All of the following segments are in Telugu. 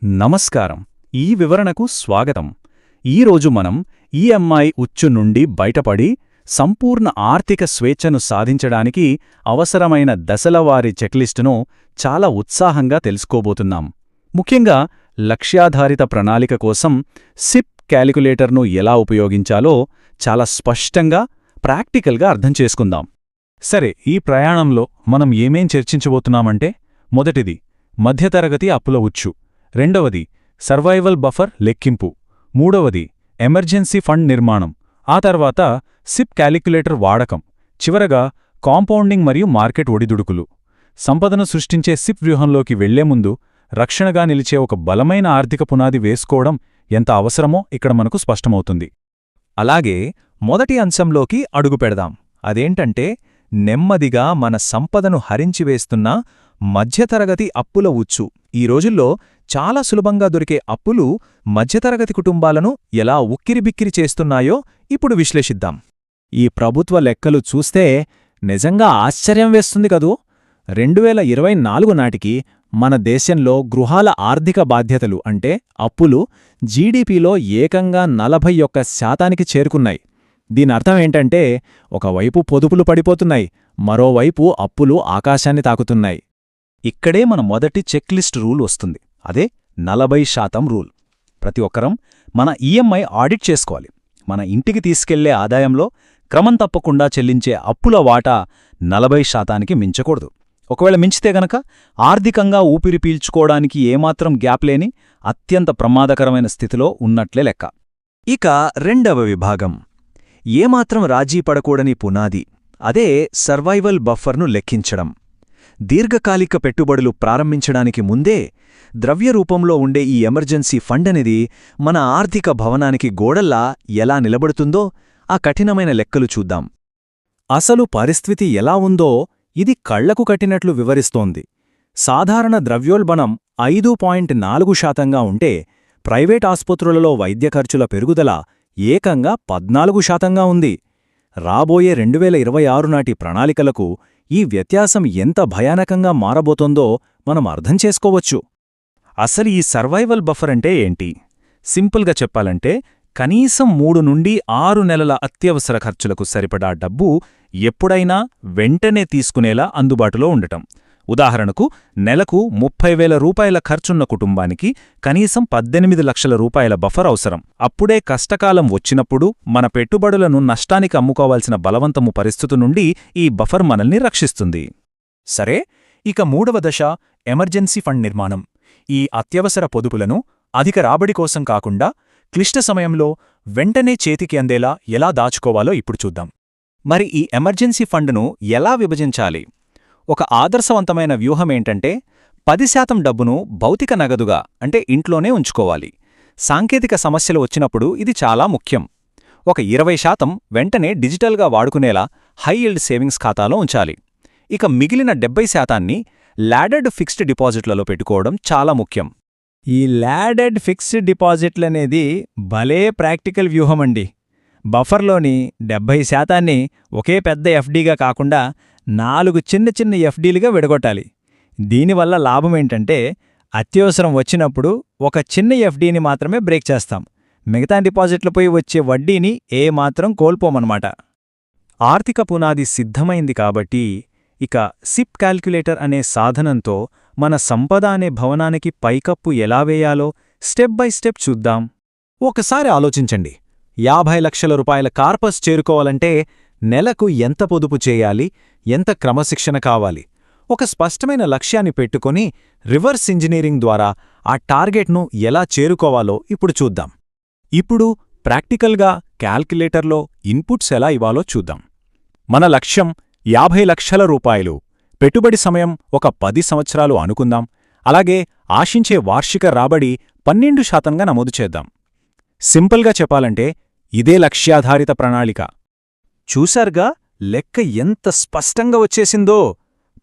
నమస్కారం. ఈ వివరణకు స్వాగతం. ఈరోజు మనం ఈఎంఐ ఉచ్చు నుండి బయటపడి సంపూర్ణ ఆర్థిక స్వేచ్ఛను సాధించడానికి అవసరమైన దశలవారీ చెక్లిస్టును చాలా ఉత్సాహంగా తెలుసుకోబోతున్నాం. ముఖ్యంగా లక్ష్యాధారిత ప్రణాళిక కోసం సిప్ క్యాలిక్యులేటర్ను ఎలా ఉపయోగించాలో చాలా స్పష్టంగా, ప్రాక్టికల్గా అర్థం చేసుకుందాం. సరే, ఈ ప్రయాణంలో మనం ఏమేం చర్చించబోతున్నామంటే, మొదటిది మధ్యతరగతి అప్పుల ఉచ్చు, రెండవది సర్వైవల్ బఫర్ లెక్కింపు, మూడవది ఎమర్జెన్సీ ఫండ్ నిర్మాణం, ఆ తర్వాత సిప్ క్యాలిక్యులేటర్ వాడకం, చివరగా కాంపౌండింగ్ మరియు మార్కెట్ ఒడిదుడుకులు. సంపదను సృష్టించే సిప్ వ్యూహంలోకి వెళ్లే ముందు రక్షణగా నిలిచే ఒక బలమైన ఆర్థిక పునాది వేసుకోవడం ఎంత అవసరమో ఇక్కడ మనకు స్పష్టమవుతుంది. అలాగే మొదటి అంశంలోకి అడుగుపెడదాం. అదేంటంటే, నెమ్మదిగా మన సంపదను హరించివేస్తున్న మధ్యతరగతి అప్పుల ఉచ్చు. ఈ రోజుల్లో చాలా సులభంగా దొరికే అప్పులు మధ్యతరగతి కుటుంబాలను ఎలా ఉక్కిరిబిక్కిరి చేస్తున్నాయో ఇప్పుడు విశ్లేషిద్దాం. ఈ ప్రభుత్వ లెక్కలు చూస్తే నిజంగా ఆశ్చర్యం వేస్తుంది కదూ. 2024 నాటికి మన దేశంలో గృహాల ఆర్థిక బాధ్యతలు అంటే అప్పులు జీడీపీలో ఏకంగా 41% చేరుకున్నాయి. దీనర్థమేంటంటే, ఒకవైపు పొదుపులు పడిపోతున్నాయి, మరోవైపు అప్పులు ఆకాశాన్ని తాకుతున్నాయి. ఇక్కడే మన మొదటి చెక్లిస్ట్ రూల్ వస్తుంది. అదే 40% రూల్. ప్రతి ఒక్కరం మన ఈఎంఐ ఆడిట్ చేసుకోవాలి. మన ఇంటికి తీసుకెళ్లే ఆదాయంలో క్రమం తప్పకుండా చెల్లించే అప్పుల వాటా 40%కి మించకూడదు. ఒకవేళ మించితే గనక ఆర్థికంగా ఊపిరి పీల్చుకోవడానికి ఏమాత్రం గ్యాప్ లేని అత్యంత ప్రమాదకరమైన స్థితిలో ఉన్నట్లే లెక్క. ఇక రెండవ విభాగం, ఏమాత్రం రాజీ పడకూడని పునాది. అదే సర్వైవల్ బఫర్ను లెక్కించడం. దీర్ఘకాలిక పెట్టుబడులు ప్రారంభించడానికి ముందే ద్రవ్యరూపంలో ఉండే ఈ ఎమర్జెన్సీ ఫండ్ అనేది మన ఆర్థిక భవనానికి గోడల్లా ఎలా నిలబడుతుందో ఆ కఠినమైన లెక్కలు చూద్దాం. అసలు పరిస్థితి ఎలా ఉందో ఇది కళ్లకు కట్టినట్లు వివరిస్తోంది. సాధారణ ద్రవ్యోల్బణం 5.4% ఉంటే, ప్రైవేట్ ఆస్పత్రులలో వైద్య ఖర్చుల పెరుగుదల ఏకంగా 14% ఉంది. రాబోయే 2026 నాటి ప్రణాళికలకు ఈ వ్యత్యాసం ఎంత భయానకంగా మారబోతోందో మనం అర్థం చేసుకోవచ్చు. అసలు ఈ సర్వైవల్ బఫర్ అంటే ఏంటి? సింపుల్గా చెప్పాలంటే, కనీసం 3 నుండి 6 నెలల అత్యవసర ఖర్చులకు సరిపడా డబ్బు ఎప్పుడైనా వెంటనే తీసుకునేలా అందుబాటులో ఉండటం. ఉదాహరణకు, నెలకు 30,000 రూపాయల ఖర్చున్న కుటుంబానికి కనీసం 18 లక్షల రూపాయల బఫర్ అవసరం. అప్పుడే కష్టకాలం వచ్చినప్పుడు మన పెట్టుబడులను నష్టానికి అమ్ముకోవాల్సిన బలవంతము పరిస్థితి నుండి ఈ బఫర్ మనల్ని రక్షిస్తుంది. సరే, ఇక మూడవ దశ ఎమర్జెన్సీ ఫండ్ నిర్మాణం. ఈ అత్యవసర పొదుపులను అధిక రాబడి కోసం కాకుండా క్లిష్ట సమయంలో వెంటనే చేతికి అందేలా ఎలా దాచుకోవాలో ఇప్పుడు చూద్దాం. మరి ఈ ఎమర్జెన్సీ ఫండ్ను ఎలా విభజించాలి? ఒక ఆదర్శవంతమైన వ్యూహమేంటంటే, 10% డబ్బును భౌతిక నగదుగా అంటే ఇంట్లోనే ఉంచుకోవాలి. సాంకేతిక సమస్యలు వచ్చినప్పుడు ఇది చాలా ముఖ్యం. ఒక 20% వెంటనే డిజిటల్గా వాడుకునేలా హై ఈల్డ్ సేవింగ్స్ ఖాతాలో ఉంచాలి. ఇక మిగిలిన 70%ని ల్యాడర్డ్ ఫిక్స్డ్ డిపాజిట్లలో పెట్టుకోవడం చాలా ముఖ్యం. ఈ ల్యాడెడ్ ఫిక్స్డ్ డిపాజిట్లనేది భలే ప్రాక్టికల్ వ్యూహమండి. బఫర్లోని 70%ని ఒకే పెద్ద ఎఫ్డీగా కాకుండా 4 చిన్న చిన్న ఎఫ్డీలుగా విడగొట్టాలి. దీనివల్ల లాభమేంటంటే, అత్యవసరం వచ్చినప్పుడు ఒక చిన్న ఎఫ్డీని మాత్రమే బ్రేక్ చేస్తాం. మిగతా డిపాజిట్లపై వచ్చే వడ్డీని ఏమాత్రం కోల్పోమన్నమాట. ఆర్థిక పునాది సిద్ధమైంది కాబట్టి ఇక సిప్ క్యాల్క్యులేటర్ అనే సాధనంతో మన సంపద అనే భవనానికి పైకప్పు ఎలా వేయాలో స్టెప్ బై స్టెప్ చూద్దాం. ఒకసారి ఆలోచించండి. 50 లక్షల రూపాయల కార్పస్ చేరుకోవాలంటే నెలకు ఎంత పొదుపు చేయాలి, ఎంత క్రమశిక్షణ కావాలి? ఒక స్పష్టమైన లక్ష్యాన్ని పెట్టుకొని రివర్స్ ఇంజనీరింగ్ ద్వారా ఆ టార్గెట్ను ఎలా చేరుకోవాలో ఇప్పుడు చూద్దాం. ఇప్పుడు ప్రాక్టికల్గా క్యాల్క్యులేటర్లో ఇన్పుట్స్ ఎలా ఇవ్వాలో చూద్దాం. మన లక్ష్యం 50 లక్షల రూపాయలు. పెట్టుబడి సమయం ఒక 10 సంవత్సరాలు అనుకుందాం. అలాగే ఆశించే వార్షిక రాబడి 12%గా నమోదు చేద్దాం. సింపుల్గా చెప్పాలంటే ఇదే లక్ష్యాధారిత ప్రణాళిక. చూశారుగా, లెక్క ఎంత స్పష్టంగా వచ్చేసిందో.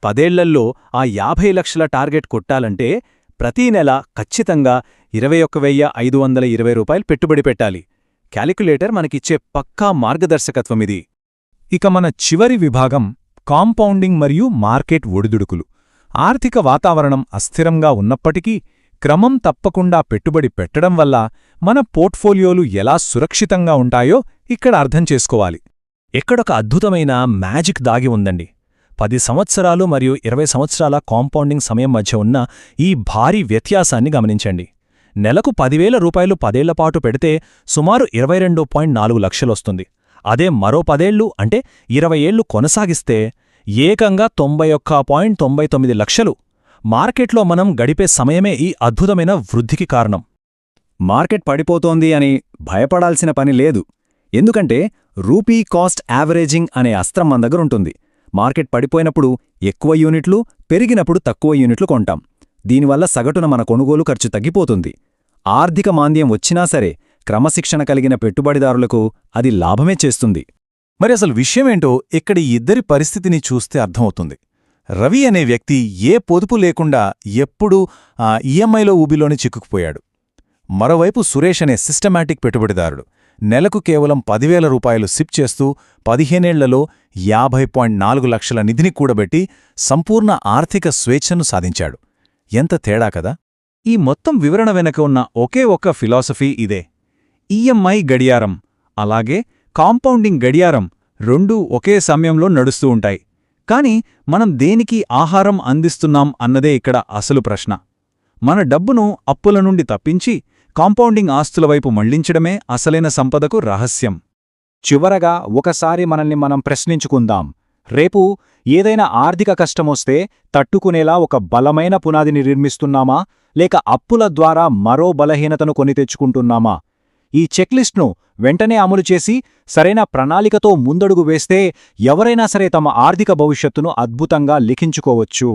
10 ఏళ్లలో ఆ 50 లక్షల టార్గెట్ కొట్టాలంటే ప్రతీ నెల ఖచ్చితంగా 21,520 రూపాయలు పెట్టుబడి పెట్టాలి. క్యాలిక్యులేటర్ మనకిచ్చే పక్కా మార్గదర్శకత్వమిది. ఇక మన చివరి విభాగం కాంపౌండింగ్ మరియు మార్కెట్ ఒడిదుడుకులు. ఆర్థిక వాతావరణం అస్థిరంగా ఉన్నప్పటికీ క్రమం తప్పకుండా పెట్టుబడి పెట్టడం వల్ల మన పోర్ట్ఫోలియోలు ఎలా సురక్షితంగా ఉంటాయో ఇక్కడ అర్థం చేసుకోవాలి. ఎక్కడొక అద్భుతమైన మ్యాజిక్ దాగి ఉందండి. 10 సంవత్సరాలు మరియు 20 సంవత్సరాల కాంపౌండింగ్ సమయం మధ్య ఉన్న ఈ భారీ వ్యత్యాసాన్ని గమనించండి. నెలకు 10,000 రూపాయలు 10 ఏళ్లపాటు పెడితే సుమారు 22.4 లక్షలొస్తుంది. అదే మరో 10 ఏళ్లు అంటే 20 ఏళ్లు కొనసాగిస్తే ఏకంగా 91.99 లక్షలు. మార్కెట్లో మనం గడిపే సమయమే ఈ అద్భుతమైన వృద్ధికి కారణం. మార్కెట్ పడిపోతోంది అని భయపడాల్సిన పని లేదు. ఎందుకంటే రూపీ కాస్ట్ యావరేజింగ్ అనే అస్త్రం మన దగ్గరుంటుంది. మార్కెట్ పడిపోయినప్పుడు ఎక్కువ యూనిట్లు, పెరిగినప్పుడు తక్కువ యూనిట్లు కొంటాం. దీనివల్ల సగటున మన కొనుగోలు ఖర్చు తగ్గిపోతుంది. ఆర్థిక మాంద్యం వచ్చినా సరే క్రమశిక్షణ కలిగిన పెట్టుబడిదారులకు అది లాభమే చేస్తుంది. మరి అసలు విషయమేంటో ఇక్కడ ఈ ఇద్దరి పరిస్థితిని చూస్తే అర్థమవుతుంది. రవి అనే వ్యక్తి ఏ పొదుపు లేకుండా ఎప్పుడూ ఈఎంఐలో ఊబిలోని చిక్కుకుపోయాడు. మరోవైపు సురేష్ అనే సిస్టమాటిక్ పెట్టుబడిదారుడు నెలకు కేవలం 10,000 రూపాయలు సిప్ చేస్తూ 15 ఏళ్లలో 50.4 లక్షల నిధిని కూడబెట్టి సంపూర్ణ ఆర్థిక స్వేచ్ఛను సాధించాడు. ఎంత తేడా కదా! ఈ మొత్తం వివరణ వెనక ఉన్న ఒకే ఒక్క ఫిలాసఫీ ఇదే. ఈఎంఐ గడియారం అలాగే కాంపౌండింగ్ గడియారం రెండూ ఒకే సమయంలో నడుస్తూ ఉంటాయి. కాని మనం దేనికి ఆహారం అందిస్తున్నాం అన్నదే ఇక్కడ అసలు ప్రశ్న. మన డబ్బును అప్పుల నుండి తప్పించి కాంపౌండింగ్ ఆస్తుల వైపు మళ్లించడమే అసలైన సంపదకు రహస్యం. చివరగా ఒకసారి మనల్ని మనం ప్రశ్నించుకుందాం. రేపు ఏదైనా ఆర్థిక కష్టమొస్తే తట్టుకునేలా ఒక బలమైన పునాదిని నిర్మిస్తున్నామా, లేక అప్పుల ద్వారా మరో బలహీనతను కొని తెచ్చుకుంటున్నామా? ఈ చెక్లిస్ట్ను వెంటనే అమలు చేసి సరైన ప్రణాళికతో ముందడుగు వేస్తే ఎవరైనా సరే తమ ఆర్థిక భవిష్యత్తును అద్భుతంగా లిఖించుకోవచ్చు.